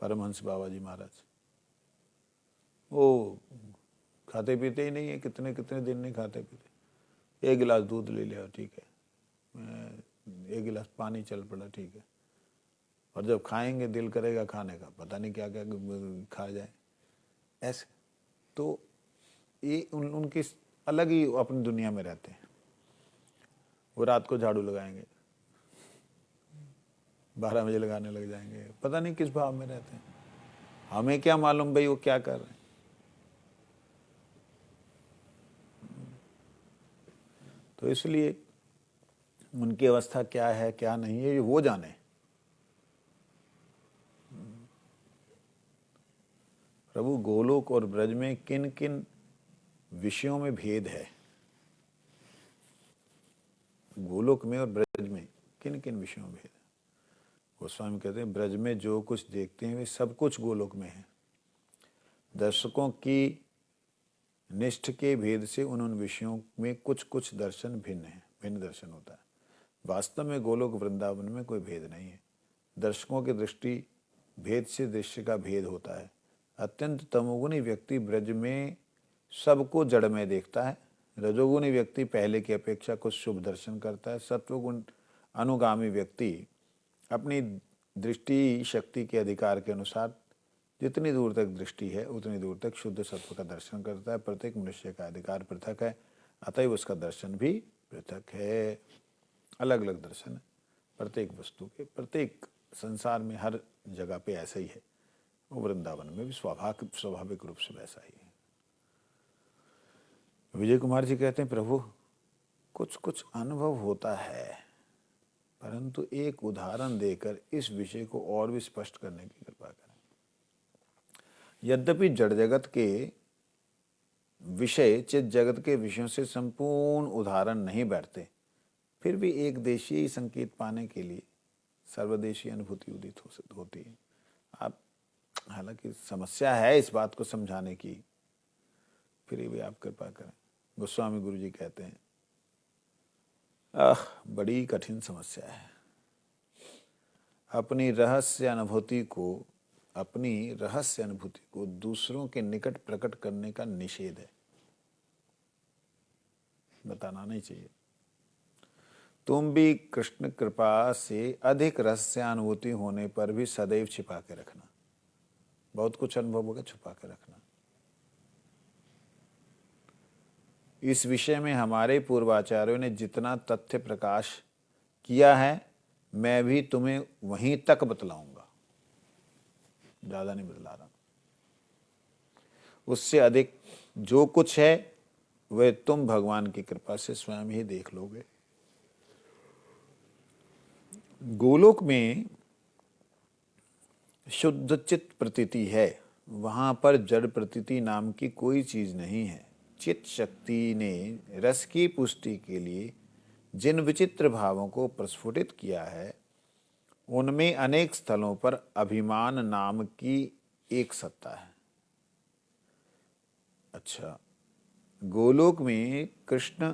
परमहंस बाबा जी महाराज। वो खाते पीते ही नहीं है, कितने कितने दिन नहीं खाते पीते। एक गिलास दूध ले लिया, ठीक है, एक गिलास पानी चल पड़ा, ठीक है। और जब खाएंगे दिल करेगा खाने का, पता नहीं क्या क्या खा जाए ऐसे। तो ये उनकी अलग ही अपनी दुनिया में रहते हैं। वो रात को झाड़ू लगाएंगे, 12 बजे लगाने लग जाएंगे, पता नहीं किस भाव में रहते हैं। हमें क्या मालूम भाई वो क्या कर रहे हैं। तो इसलिए उनकी अवस्था क्या है क्या नहीं है, ये वो जाने। प्रभु गोलोक और ब्रज में किन किन विषयों में भेद है, गोलोक में और ब्रज में किन किन विषयों में भेद है। गोस्वामी कहते हैं ब्रज में जो कुछ देखते हैं वे सब कुछ गोलोक में है। दर्शकों की निष्ठ के भेद से उन विषयों में कुछ कुछ दर्शन भिन्न है, भिन्न दर्शन होता है। वास्तव में गोलोक वृंदावन में कोई भेद नहीं है। दर्शकों की दृष्टि भेद से दृश्य का भेद होता है, अत्यंत तमोगुणी व्यक्ति ब्रज में सबको जड़ में देखता है। रजोगुणी व्यक्ति पहले की अपेक्षा कुछ शुभ दर्शन करता है। सत्वगुण अनुगामी व्यक्ति अपनी दृष्टि शक्ति के अधिकार के अनुसार जितनी दूर तक दृष्टि है उतनी दूर तक शुद्ध सत्व का दर्शन करता है। प्रत्येक मनुष्य का अधिकार पृथक है, अतएव उसका दर्शन भी पृथक है। अलग अलग दर्शन है प्रत्येक वस्तु के, प्रत्येक संसार में हर जगह पे ऐसा ही है। वो वृंदावन में भी स्वाभाविक रूप से वैसा ही है। विजय कुमार जी कहते हैं, प्रभु कुछ कुछ अनुभव होता है, परंतु एक उदाहरण देकर इस विषय को और भी स्पष्ट करने की कृपा करें। यद्यपि जड़ जगत के विषय चित जगत के विषयों से संपूर्ण उदाहरण नहीं बैठते, फिर भी एक देशीय संकेत पाने के लिए सर्वदेशीय अनुभूति उदित होती है। आप हालांकि समस्या है इस बात को समझाने की, फिर भी आप कृपा करें। गोस्वामी गुरु जी कहते हैं, बड़ी कठिन समस्या है। अपनी रहस्य अनुभूति को दूसरों के निकट प्रकट करने का निषेध है। बताना नहीं चाहिए। तुम भी कृष्ण कृपा से अधिक रहस्यानुभूति होने पर भी सदैव छिपा के रखना। बहुत कुछ अनुभव होगा, छुपा के रखना। इस विषय में हमारे पूर्वाचार्यों ने जितना तथ्य प्रकाश किया है, मैं भी तुम्हें वहीं तक बतलाऊंगा, ज्यादा नहीं बतला रहा। उससे अधिक जो कुछ है वह तुम भगवान की कृपा से स्वयं ही देख लोगे। गोलोक में शुद्ध चित्त प्रतीति है, वहां पर जड़ प्रतीति नाम की कोई चीज नहीं है। चित्त शक्ति ने रस की पुष्टि के लिए जिन विचित्र भावों को प्रस्फुटित किया है, उनमें अनेक स्थलों पर अभिमान नाम की एक सत्ता है। अच्छा, गोलोक में कृष्ण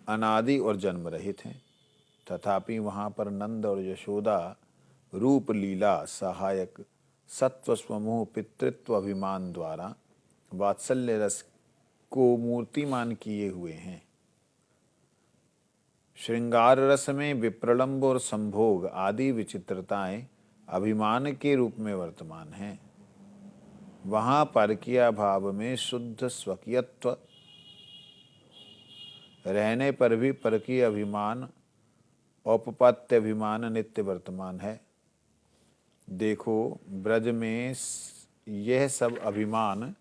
अनादि और जन्म रहित हैं, तथापि वहां पर नंद और यशोदा रूप लीला सहायक सत्व स्वमोह पितृत्व अभिमान द्वारा वात्सल्य रस को मूर्तिमान किए हुए हैं। श्रृंगार रस में विप्रलंब और संभोग आदि विचित्रताएं अभिमान के रूप में वर्तमान हैं। वहां परकीय भाव में शुद्ध स्वकीयत्व रहने पर भी परकीय अभिमान औपपत्य अभिमान नित्य वर्तमान है। देखो, ब्रज में यह सब अभिमान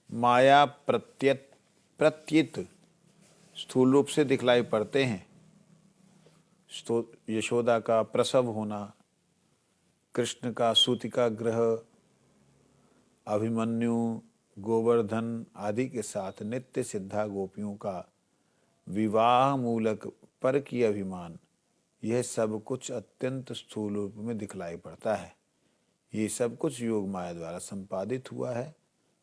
माया प्रत्यत स्थूल रूप से दिखलाई पड़ते हैं। यशोदा का प्रसव होना, कृष्ण का सूतिका ग्रह, अभिमन्यु, गोवर्धन आदि के साथ नित्य सिद्धा गोपियों का विवाह मूलक पर की अभिमान, यह सब कुछ अत्यंत स्थूल रूप में दिखलाई पड़ता है। ये सब कुछ योग माया द्वारा संपादित हुआ है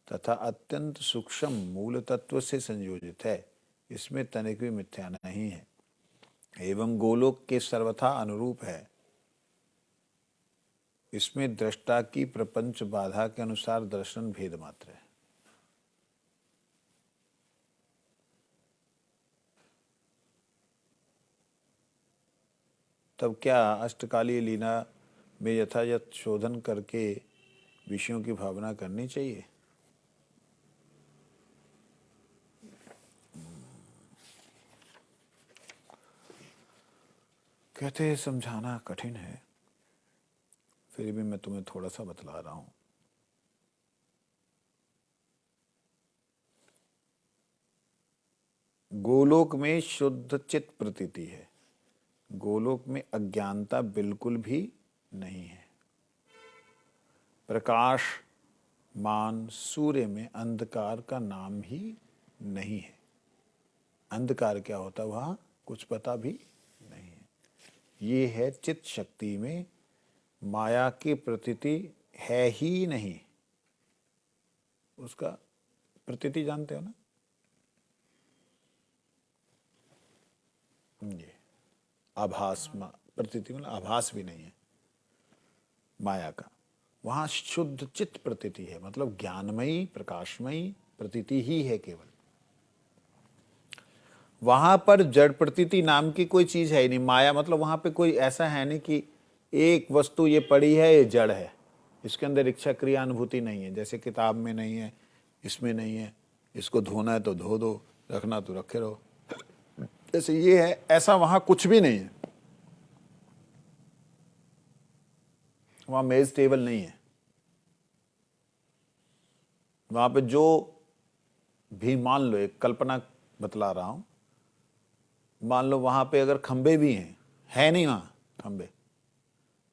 तथा अत्यंत सूक्ष्म मूल तत्व से संयोजित है। इसमें तनिक भी मिथ्या नहीं है एवं गोलोक के सर्वथा अनुरूप है। इसमें दृष्टा की प्रपंच बाधा के अनुसार दर्शन भेद मात्र है। तब क्या अष्टकालीय लीला में यथायथ शोधन करके विषयों की भावना करनी चाहिए? कहते हैं समझाना कठिन है, फिर भी मैं तुम्हें थोड़ा सा बतला रहा हूं। गोलोक में शुद्ध चित्त प्रतीति है। गोलोक में अज्ञानता बिल्कुल भी नहीं है। प्रकाश मान सूर्य में अंधकार का नाम ही नहीं है। अंधकार क्या होता है वहां कुछ पता भी नहीं है। ये है चित्त शक्ति में माया की प्रतीति है ही नहीं। उसका प्रतीति जानते हो ना? ये आभास, प्रतीति मतलब आभास भी नहीं है माया का। वहां शुद्ध चित्त प्रतीति है, मतलब ज्ञानमयी प्रकाशमयी प्रतीति ही है केवल। वहां पर जड़ प्रतीति नाम की कोई चीज है ही नहीं। माया मतलब वहां पे कोई ऐसा है नहीं कि एक वस्तु ये पड़ी है, ये जड़ है, इसके अंदर इच्छा क्रिया अनुभूति नहीं है। जैसे किताब में नहीं है, इसमें नहीं है, इसको धोना है तो धो दो, रखना तो रखे रहो, जैसे ये है, ऐसा वहां कुछ भी नहीं है। वहां मेज टेबल नहीं है। वहां पे जो भी, मान लो एक कल्पना बतला रहा हूं, मान लो वहां पे अगर खंबे भी हैं, है नहीं वहां खंबे,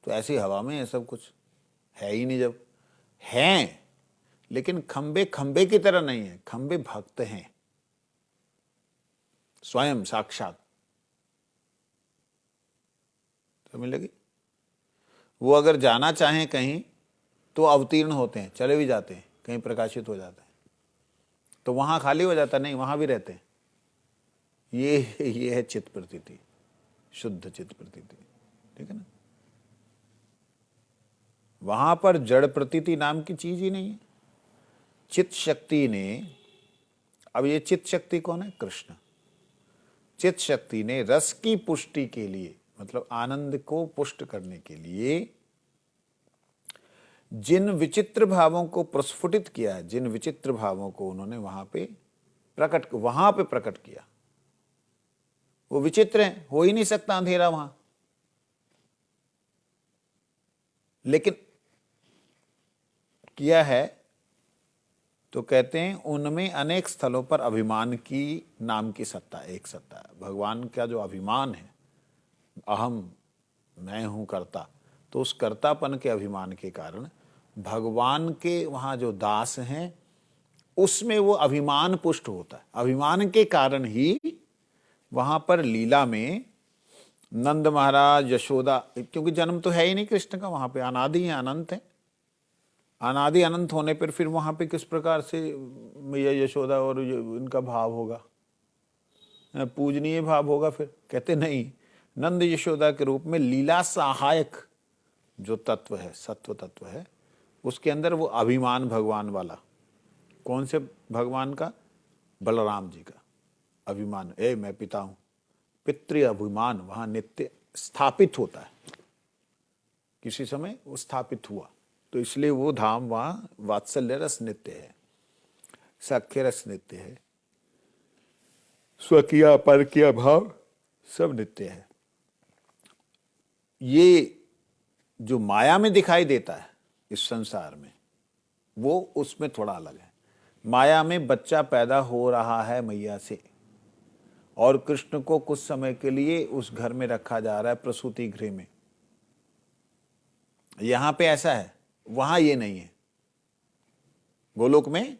तो ऐसी हवा में ये सब कुछ है ही नहीं। जब हैं, लेकिन खंबे खंबे की तरह नहीं है, खंबे भक्त हैं स्वयं साक्षात। समझ लगी? वो अगर जाना चाहें कहीं तो अवतीर्ण होते हैं, चले भी जाते हैं, कहीं प्रकाशित हो जाते हैं, तो वहां खाली हो जाता नहीं, वहां भी रहते हैं। ये है चित्त प्रतीति, शुद्ध चित्त प्रतीति। ठीक है ना? वहां पर जड़ प्रतीति नाम की चीज ही नहीं है। चित्त शक्ति ने, अब ये चित्त शक्ति कौन है? कृष्ण। चित्त शक्ति ने रस की पुष्टि के लिए, मतलब आनंद को पुष्ट करने के लिए जिन विचित्र भावों को प्रस्फुटित किया है, जिन विचित्र भावों को उन्होंने वहां पे प्रकट किया, वो विचित्र है, हो ही नहीं सकता अंधेरा वहां। लेकिन किया है तो कहते हैं उनमें अनेक स्थलों पर अभिमान की नाम की सत्ता, एक सत्ता है। भगवान का जो अभिमान है, अहम, मैं हूं कर्ता, तो उस कर्तापन के अभिमान के कारण भगवान के वहां जो दास हैं उसमें वो अभिमान पुष्ट होता है। अभिमान के कारण ही वहां पर लीला में नंद महाराज, यशोदा, क्योंकि जन्म तो है ही नहीं कृष्ण का, वहां पे अनादि है, अनंत है। अनादि अनंत होने पर फिर वहां पे किस प्रकार से मैया यशोदा और इनका भाव होगा? पूजनीय भाव होगा? फिर कहते नहीं, नंद यशोदा के रूप में लीला सहायक जो तत्व है, सत्व तत्व है, उसके अंदर वो अभिमान भगवान वाला। कौन से भगवान का? बलराम जी का अभिमान, मैं पिता हूं, पितृ अभिमान वहां नित्य स्थापित होता है। किसी समय वो स्थापित हुआ, तो इसलिए वो धाम वहां वात्सल्य रस नित्य है, सख्य रस नित्य है, स्वकीय परकीय भाव सब नित्य है। ये जो माया में दिखाई देता है इस संसार में, वो उसमें थोड़ा अलग है। माया में बच्चा पैदा हो रहा है मैया से, और कृष्ण को कुछ समय के लिए उस घर में रखा जा रहा है, प्रसूति गृह में। यहां पे ऐसा है, वहां ये नहीं है। गोलोक में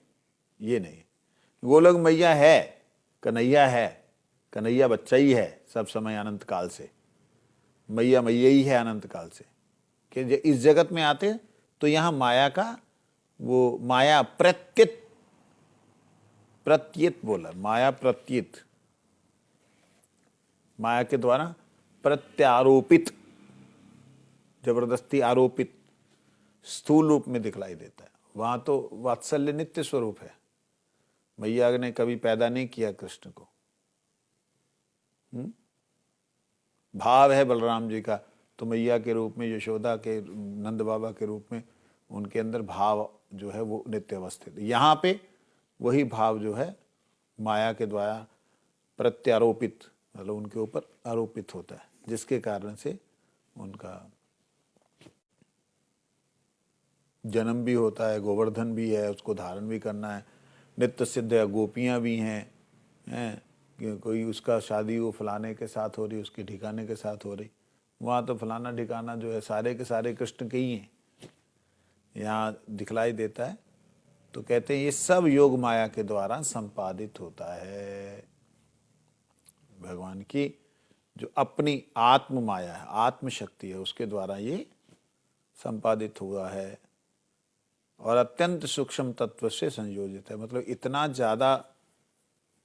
ये नहीं है। गोलोक मैया है, कन्हैया है, कन्हैया बच्चा ही है सब समय अनंत काल से, मैया मैया ही है अनंत काल से। कि इस जगत में आते तो यहां माया का वो माया प्रत्येत बोला, माया प्रत्येत, माया के द्वारा प्रत्यारोपित, जबरदस्ती आरोपित स्थूल रूप में दिखलाई देता है। वहां तो वात्सल्य नित्य स्वरूप है। मैया ने कभी पैदा नहीं किया कृष्ण को। भाव है बलराम जी का, तो मैया के रूप में, यशोदा के, नंद बाबा के रूप में उनके अंदर भाव जो है वो नित्य अवस्थित। यहाँ पे वही भाव जो है माया के द्वारा प्रत्यारोपित, मतलब उनके ऊपर आरोपित होता है, जिसके कारण से उनका जन्म भी होता है, गोवर्धन भी है, उसको धारण भी करना है, नित्य सिद्ध है, गोपियाँ भी हैं, कोई उसका शादी वो फलाने के साथ हो रही, उसके ठिकाने के साथ हो रही। वहाँ तो फलाना ठिकाना जो है सारे के सारे कृष्ण के ही हैं, यहाँ दिखलाई देता है। तो कहते हैं ये सब योग माया के द्वारा संपादित होता है। भगवान की जो अपनी आत्म माया है, आत्म शक्ति है, उसके द्वारा ये संपादित हुआ है, और अत्यंत सूक्ष्म तत्व से संयोजित है। मतलब इतना ज़्यादा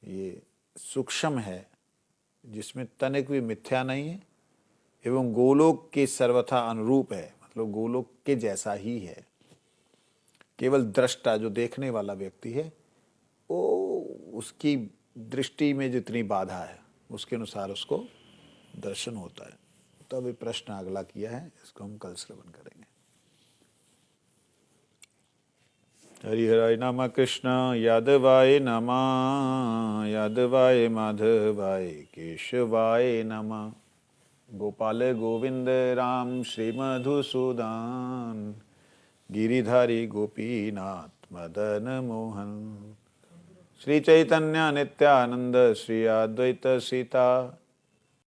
ये सूक्ष्म है, जिसमें तनिक भी मिथ्या नहीं है, एवं गोलोक के सर्वथा अनुरूप है, मतलब गोलोक के जैसा ही है। केवल दृष्टा जो देखने वाला व्यक्ति है वो उसकी दृष्टि में जितनी बाधा है उसके अनुसार उसको दर्शन होता है। तो अभी प्रश्न अगला किया है, इसको हम कल श्रवण करेंगे। हरि हरि नमः। कृष्ण यादवाय नमः, यादवाय माधवाय केशवाय नमः। गोपाल गोविंद राम श्री मधुसूदन, गिरिधारी गोपीनाथ मदन मोहन। श्री चैतन्य नित्यानंद श्री अद्वैत सीता